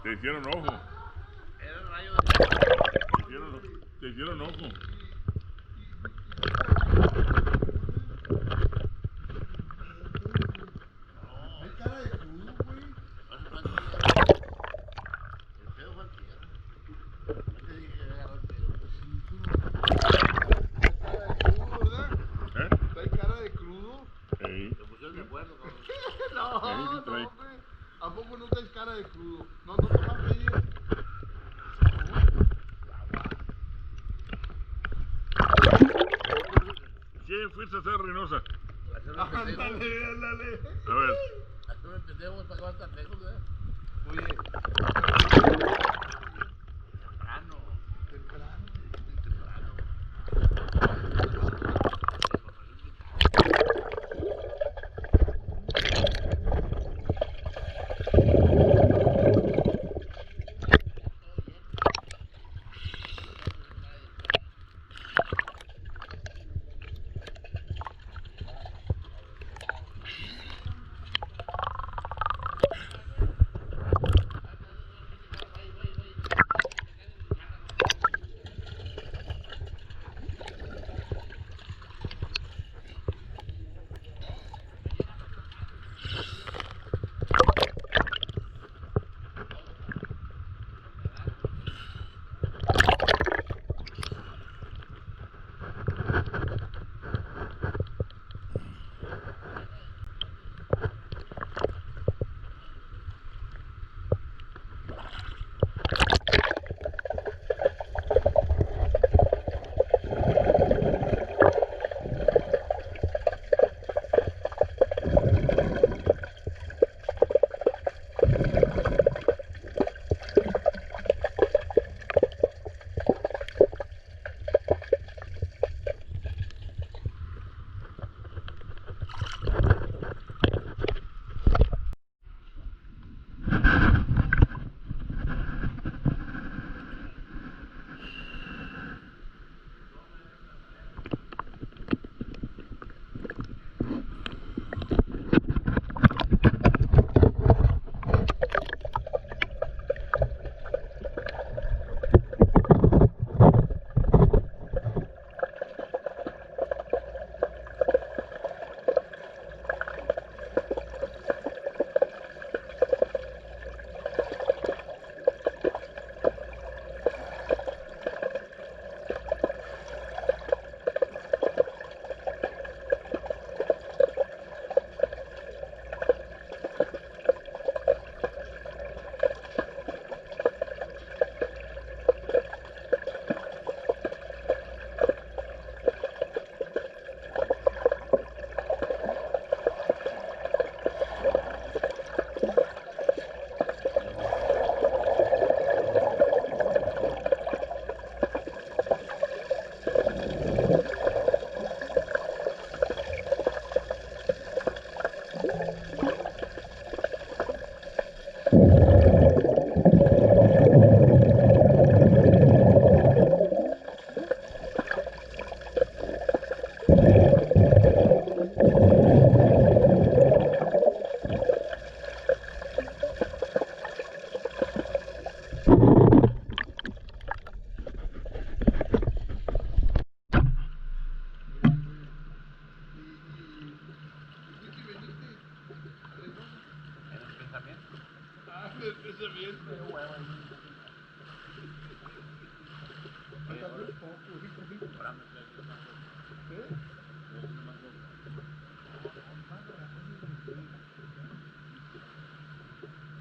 Te hicieron ojo. Era el rayo Te hicieron ojo. Hay cara de crudo, güey. El pedo fue el tierra. No te dije que había agarrado el pedo. Hay cara de crudo, ¿verdad? ¿Eh? Hay cara de crudo. Sí. Te pusieron de acuerdo, cabrón. No, trae. no, güey. ¿A poco no traes cara de crudo? No tomaste ayer. ¿Quién fuiste a hacer Reynosa? Ándale, ándale. A ver. Aquí me pendejo para acabar tan lejos, ¿verdad? Oye, Temprano. temprano. Temprano.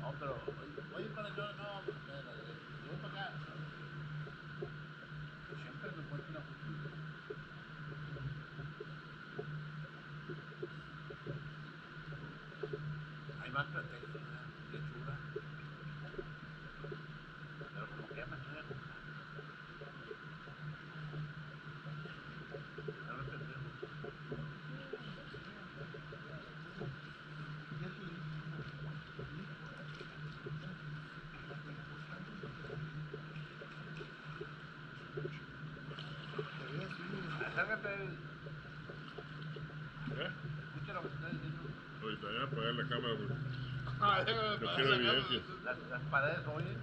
No, pero, oye, para yo, no, pues, yo voy para acá. Pues siempre me encuentro una justicia. Hay más pretextos, ¿verdad? Lechura. Pero como que ya me estoy la cámara, güey. Ah, Yo quiero evidencia. Las paredes, oye.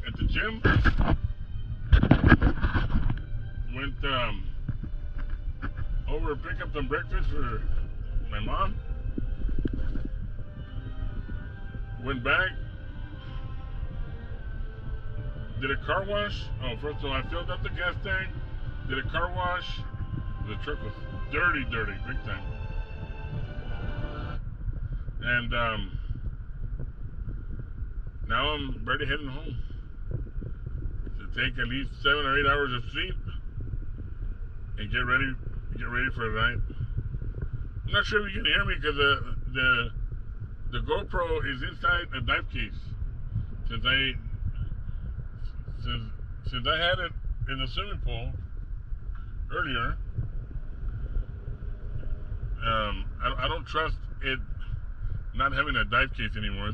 At the gym. Went over to pick up some breakfast for my mom. Went back. Did a car wash. Oh, first of all, I filled up the gas tank. Did a car wash. The truck was dirty, big time. And now I'm ready heading home. Take at least 7 or 8 hours of sleep and get ready for the night. I'm not sure if you can hear me because the GoPro is inside a dive case. Since I had it in the swimming pool earlier, I don't trust it not having a dive case anymore.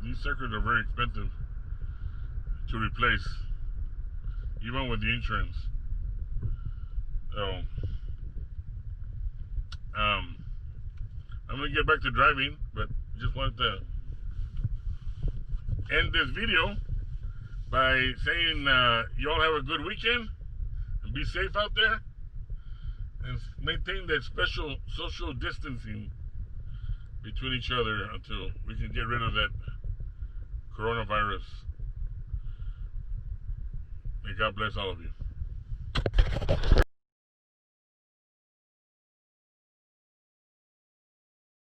These suckers are very expensive to replace, even with the insurance. So, I'm gonna get back to driving, but just wanted to end this video by saying you all have a good weekend and be safe out there and maintain that special social distancing between each other until we can get rid of that coronavirus. May God bless all of you.